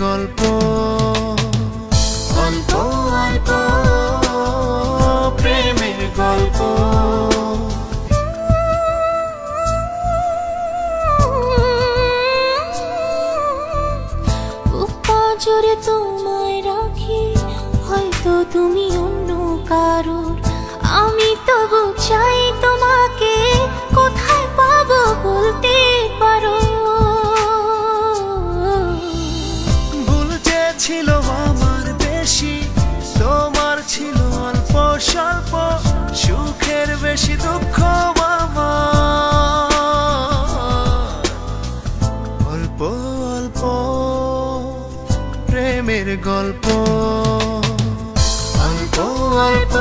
গল্প অল্প অল্প প্রেমের গল্প জোরে তোমায় রাখি হয়তো তুমি অন্য কারোর আমি তবু চাই তোমাকে কোথায় পাবো বলতে পারো ভুল যে ছিল আমার বেশি তোমার ছিল অল্প স্বল্প সুখের বেশি দুঃখ আমার অল্প অল্প প্রেমের গল্প অল্প অল্প